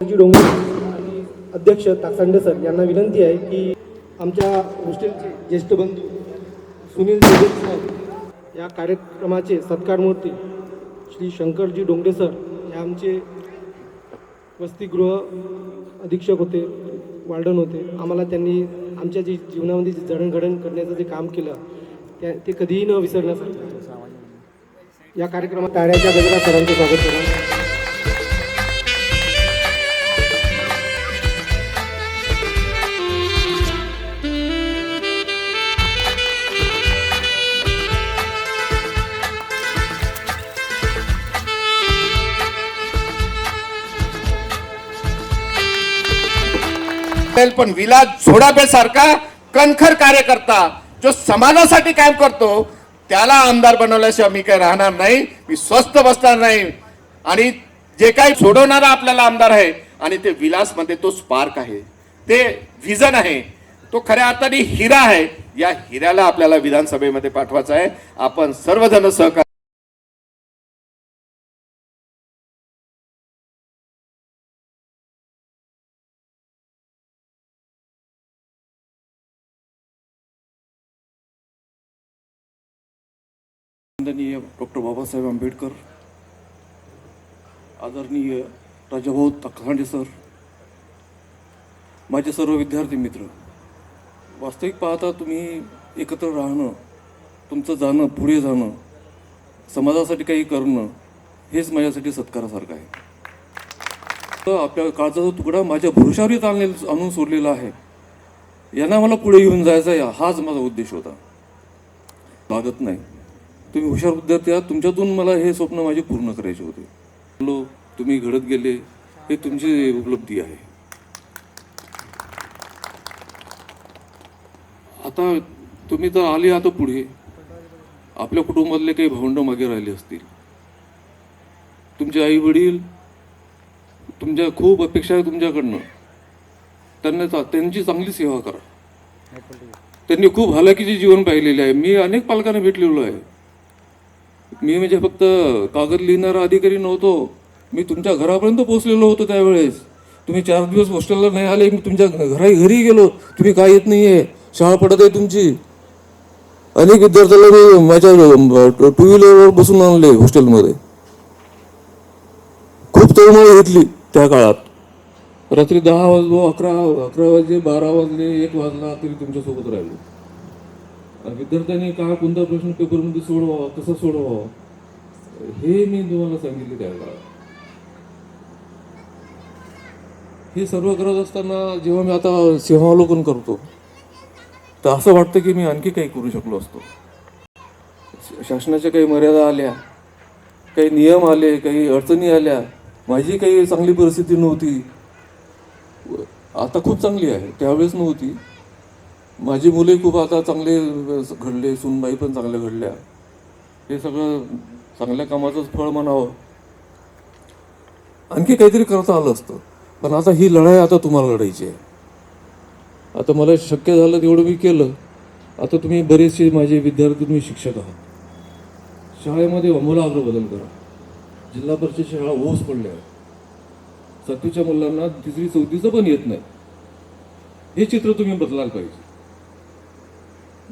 डोंगरे आणि अध्यक्ष ताकसांडे सर यांना विनंती आहे की आमच्या हॉस्टेलचे ज्येष्ठ बंधू सुनील जोगे सर या कार्यक्रमाचे सत्कारमूर्ती श्री शंकरजी डोंगरे सर हे आमचे वसतिगृह अधीक्षक होते, वार्डन होते. आम्हाला त्यांनी आमच्या जी जीवनामध्ये जडणघडण करण्याचं जे काम केलं ते कधीही न विसरण्यासारखं. या कार्यक्रमात टाळ्याच्या गजरात सरांचे स्वागत करा. पण विलास झोडापे सारखा कणखर कार्यकर्ता जो समाजासाठी काम करतो त्याला आमदार बनवल्याशिवाय मी काही राहणार नाही, मी स्वस्थ बसणार नाही. आणि जे काही सोडवणारा आपल्याला आमदार आहे आणि ते विलास मध्ये तो स्पार्क आहे, ते व्हिजन आहे, तो खऱ्या अर्थाने हिरा आहे. या हिऱ्याला आपल्याला विधानसभेमध्ये पाठवायचा आहे. आपण सर्वजण सहकार्य आदरणीय डॉक्टर बाबासाहेब आंबेडकर, आदरणीय राजाभाऊ ताकसांडे सर, माझे सर्व विद्यार्थी मित्र, वास्तविक पाहता तुम्ही एकत्र राहणं, तुमचं जाणं, पुढे जाणं, समाजासाठी काही करणं हेच माझ्यासाठी सत्कारासारखं आहे. तर आपल्या काळजाचा तुकडा माझ्या भरोशावरीच आणून सोडलेला आहे. यांना मला पुढे घेऊन जायचा आहे, हाच माझा उद्देश होता. लागत नाही. तुम्ही हुशार विद्यार्थी आहात, तुमच्यातून मला हे स्वप्न माझे पूर्ण करायचे होते. तुम्ही घडत गेले, हे तुमची उपलब्धी आहे. आता तुम्ही तर आले, आता पुढे आपल्या कुटुंबातले काही भावंड मागे राहिले असतील, तुमचे आई वडील, तुमच्या खूप अपेक्षा आहे तुमच्याकडनं. त्यांची चांगली सेवा करा. त्यांनी खूप हालाकीचे जीवन पाहिलेले आहे. मी अनेक पालकांना भेटलेलो आहे. मी म्हणजे फक्त कागद लिहिणारा अधिकारी नव्हतो, मी तुमच्या घरापर्यंत पोहोचलेलो होतो. त्यावेळेस तुम्ही 4 दिवस हॉस्टेलला नाही आले, मी तुमच्या घरी गेलो. तुम्ही काय येत नाहीये, शाळा पडत आहे तुमची. अनेक विद्यार्थ्याला मी माझ्या 2 व्हीलरवर बसून आणले हॉस्टेलमध्ये. खूप तळमळ घेतली त्या काळात. रात्री 10 वाजलो, 11 वाजले, 12 वाजले, 1 वाजला तरी तुमच्यासोबत राहिलो. विद्यार्थ्यांनी काय कोणता प्रश्न पेपरमध्ये सोडवावा, कसा सोडवावा, हे मी तुम्हाला सांगितले त्या काळात. हे सर्व करत असताना जेव्हा मी आता सिंहावलोकन करतो तर असं वाटतं की मी आणखी काही करू शकलो असतो. शासनाच्या काही मर्यादा आल्या, काही नियम आले, काही अडचणी आल्या. माझी काही चांगली परिस्थिती नव्हती, आता खूप चांगली आहे, त्यावेळेस नव्हती. माझी मुले खूप आता चांगले घडले, सुनबाई पण चांगल्या घडल्या. हे सगळं चांगल्या कामाचंच फळ म्हणावं. आणखी काहीतरी करता आलं असतं, पण आता ही लढाई आता तुम्हाला लढायची आहे. आता मला शक्य झालं तेवढं मी केलं. आता तुम्ही बरेचसे माझे विद्यार्थी, तुम्ही शिक्षक आहात. शाळेमध्ये आमूलाग्र बदल करा. जिल्हा परिषद शाळा ओस पडल्या, 7वीच्या मुलांना 3री 4थीचं पण येत नाही. हे चित्र तुम्ही बदलायला पाहिजे.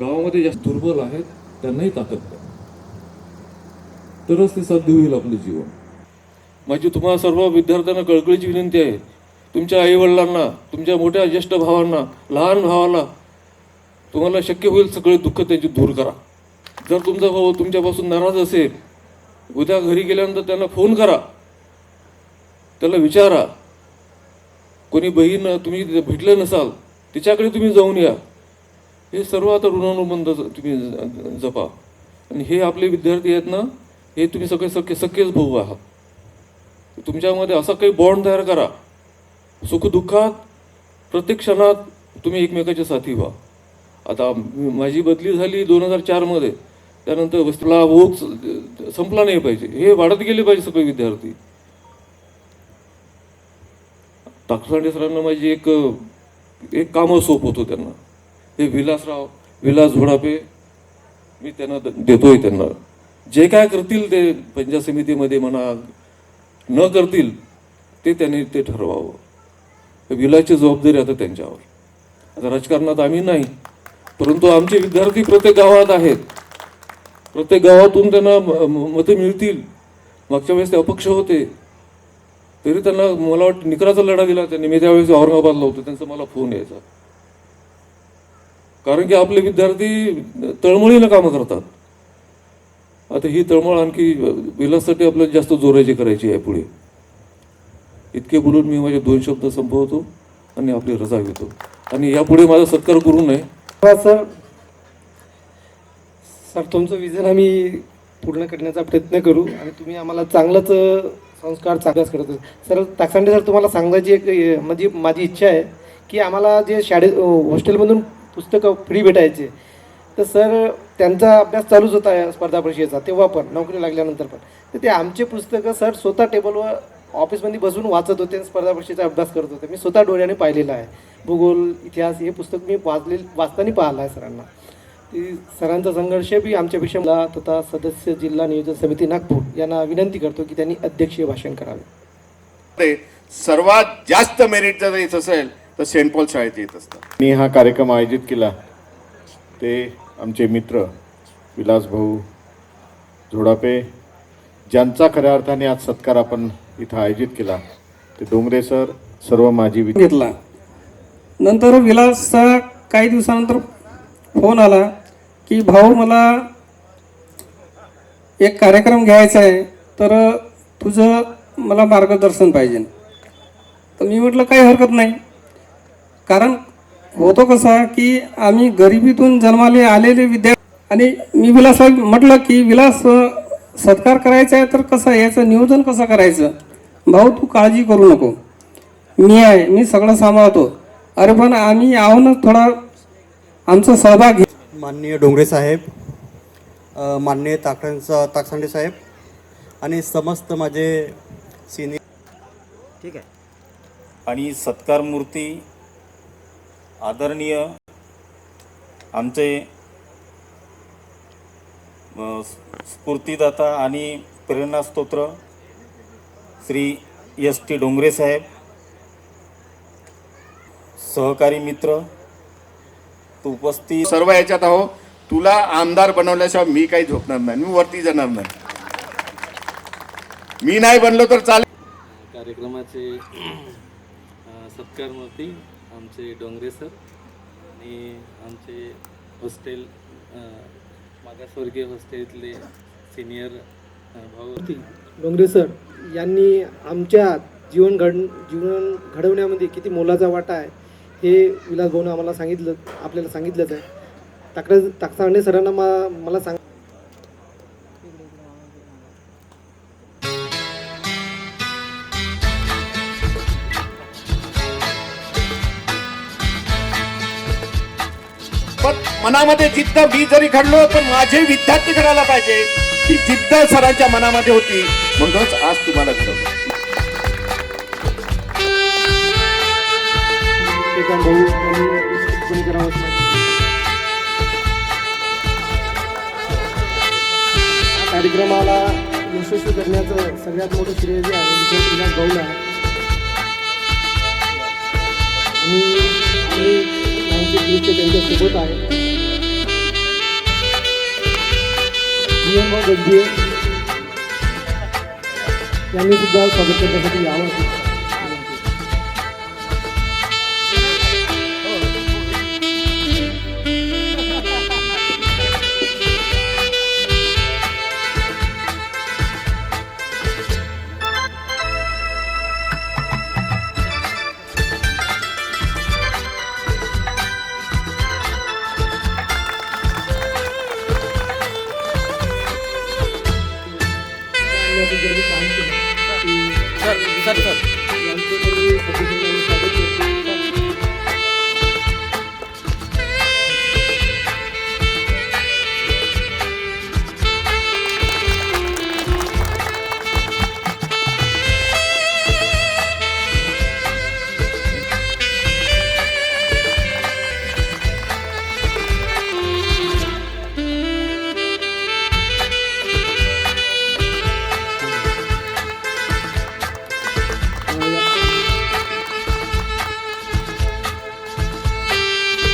गावामध्ये जास्त दुर्बल आहेत, त्यांनाही ताकद द्या, तरच ते साध्य होईल आपलं जीवन. माझी तुम्हाला सर्व विद्यार्थ्यांना कळकळीची विनंती आहे. तुमच्या आईवडिलांना, तुमच्या मोठ्या ज्येष्ठ भावांना, लहान भावाला तुम्हाला शक्य होईल सगळे दुःख त्यांची दूर करा. जर तुमचा भाऊ तुमच्यापासून नाराज असेल, उद्या घरी गेल्यानंतर त्यांना फोन करा, त्याला विचारा. कोणी बहीण तुम्ही भेटले नसाल, तिच्याकडे तुम्ही जाऊन या. हे सर्व आता ऋणानुबंध तुम्ही जपा. आणि हे आपले विद्यार्थी आहेत ना, हे तुम्ही सगळे सख्खेच भाऊ आहात. तुमच्यामध्ये असा काही बॉन्ड तयार करा. सुखदुःखात प्रत्येक क्षणात तुम्ही एकमेकाच्या साथी व्हा. आता माझी बदली झाली 2004 मध्ये, त्यानंतर वस्तीला ओघ संपला नाही पाहिजे, हे वाढत गेले पाहिजे सगळे विद्यार्थी. ताकसांडे सरांना माझी एक कामं सोप होतो त्यांना. हे विलास झोडापे मी त्यांना देतोय. त्यांना जे काय करतील ते पंचायत समितीमध्ये म्हणा, न करतील ते त्यांनी ते ठरवावं. विलाची जबाबदारी आता त्यांच्यावर. आता राजकारणात आम्ही नाही, परंतु आमचे विद्यार्थी प्रत्येक गावात आहेत. प्रत्येक गावातून त्यांना मतं मिळतील. मागच्या वेळेस ते अपक्ष होते, तरी त्यांना मला वाटतं निकराचा लढा दिला त्यांनी. मी त्यावेळेस औरंगाबादला होतो, त्यांचा मला फोन यायचा. कारण की आपले विद्यार्थी तळमळीनं कामं करतात. आता ही तळमळ आणखी विलाससाठी आपल्याला जास्त जोराची करायची आहे पुढे. इतके बोलून मी माझे 2 शब्द संपवतो आणि आपली रजा घेतो. आणि यापुढे माझा सत्कार करू नये. सर सर तुमचं विजन आम्ही पूर्ण करण्याचा प्रयत्न करू आणि तुम्ही आम्हाला चांगलंच संस्कार अभ्यास करतो. सर ताकसांडे सर, तुम्हाला सांगायची एक म्हणजे माझी इच्छा आहे की आम्हाला जे हॉस्टेलमधून पुस्तकं फ्री भेटायचे, तर सर त्यांचा अभ्यास चालूच होता स्पर्धा परीक्षेचा तेव्हा पण, नोकरी लागल्यानंतर पण. तर ते आमचे पुस्तकं सर स्वतः टेबलवर ऑफिसमध्ये बसून वाचत होते आणि स्पर्धा परीक्षेचा अभ्यास करत होते. मी स्वतः डोळ्याने पाहिलेलं आहे. भूगोल, इतिहास हे पुस्तक मी वाचताना पाहिलं आहे सरांना. ती सरांचा संघर्ष बी आमच्यापेक्षा मला तथा सदस्य जिल्हा नियोजन समिती नागपूर यांना विनंती करतो की त्यांनी अध्यक्षीय भाषण करावे. ते सर्वात जास्त मेरिट जर येत असेल तर सेंट पॉल शाळेत येत असतात. मी हा कार्यक्रम आयोजित केला ते आमचे मित्र विलास भाऊ झोडापे, ज्यांचा खऱ्या अर्थाने आज सत्कार आपण इथं आयोजित केला, ते डोंगरे सर, सर्व माजी घेतला. नंतर विलासचा काही दिवसानंतर फोन आला की भाऊ मला एक कार्यक्रम घ्यायचा आहे, तर तुझं मला मार्गदर्शन पाहिजे. तर मी म्हटलं काही हरकत नाही, कारण होतो कसं की आम्ही गरिबीतून जन्माले आलेले विद्यार्थी. आणि मी विलासला म्हटलं की विलास सत्कार करायचा आहे तर कसं याचं नियोजन कसं करायचं. भाऊ तू काळजी करू नको, मी आहे, मी सगळं सांभाळतो. अरे पण आम्ही आहो ना, थोडा आमचा सहभाग घे. माननीय डोंगरे साहेब, माननीय ताकसांडे साहेब आणि समस्त माझे सिनियर, ठीक आहे, आणि सत्कारमूर्ती आदरणीय आमचे स्फूर्तिदाता आणि प्रेरणास्तोत्र श्री S.T. डोंगरे साहेब, सहकारी मित्र, तू उपस्थित सर्व याच्यात आहो. तुला आमदार बनवल्याशिवाय मी काही झोपणार नाही, मी वरती जाणार नाही. मी नाही बनलो तर चालेल. कार्यक्रमाचे सत्कारमूर्ती आमचे डोंगरे सर आणि आमचे हॉस्टेल मागासवर्गीय हॉस्टेलतले सिनियर भाऊ डोंगरे सर यांनी आमच्या जीवन घडवण्यामध्ये किती मोलाचा वाटा आहे हे विलास भाऊनं आम्हाला आपल्याला सांगितलंच आहे. ताकसांडे सरांना मला सांग. पण मनामध्ये जिद्द मी जरी घडलो पण माझे विद्यार्थी घडायला पाहिजे, ही जिद्द सरांच्या मनामध्ये होती, म्हणूनच आज तुम्हाला घडवलं. भाऊ यांनी करावंच नाही. कार्यक्रमाला यशस्वी करण्याचं सगळ्यात मोठं श्रेय जे आहे विलास भाऊला आहे. आणि त्यांच्यासोबत आहे गद्दे यांनी सुद्धा स्वागत करण्यासाठी यावं.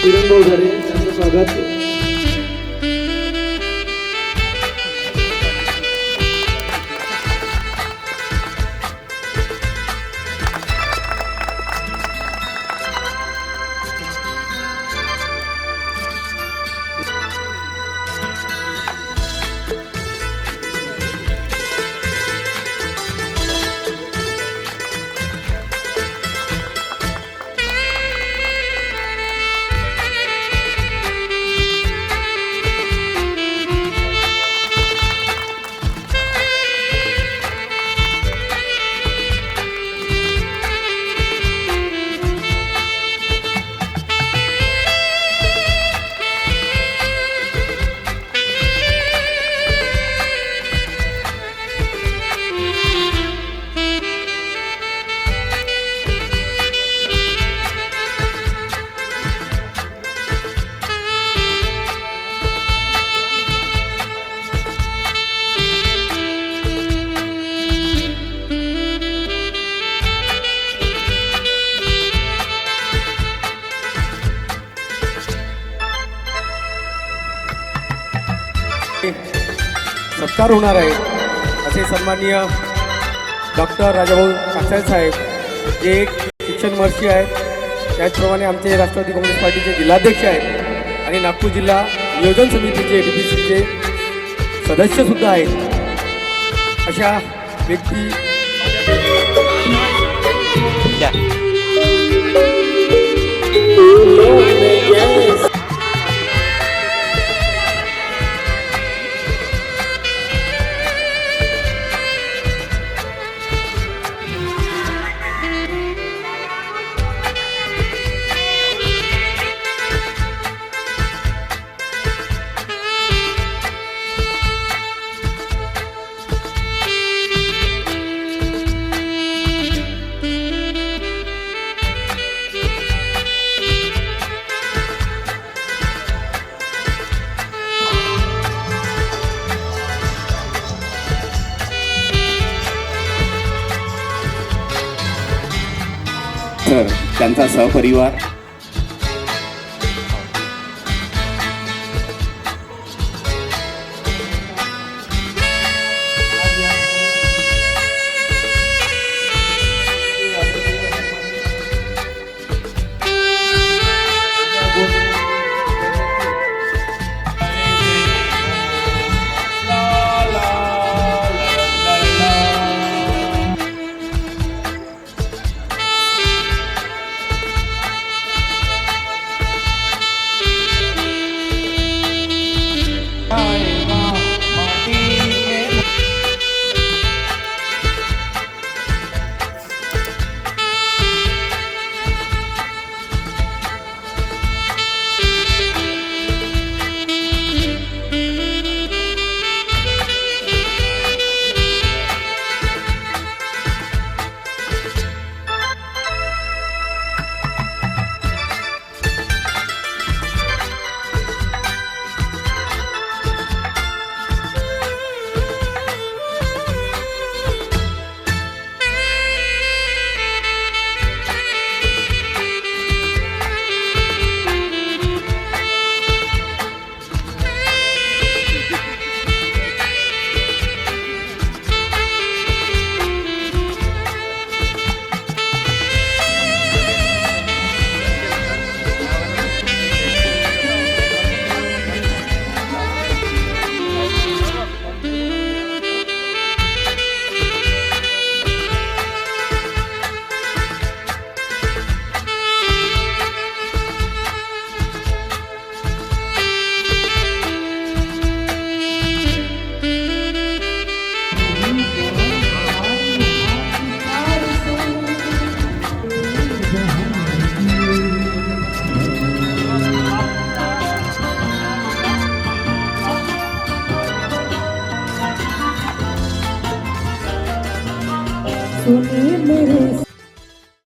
किरण भाऊ घरे यांचं स्वागत. सत्कार होणार आहे असे सन्माननीय डॉक्टर राजाभाऊ टाकसाळे साहेब जे एक शिक्षण महर्षी आहेत, त्याचप्रमाणे आमचे राष्ट्रवादी काँग्रेस पार्टीचे जिल्हाध्यक्ष आहेत आणि नागपूर जिल्हा नियोजन समितीचे DPCचे सदस्यसुद्धा आहेत. अशा व्यक्ती त्यांचा सहपरिवार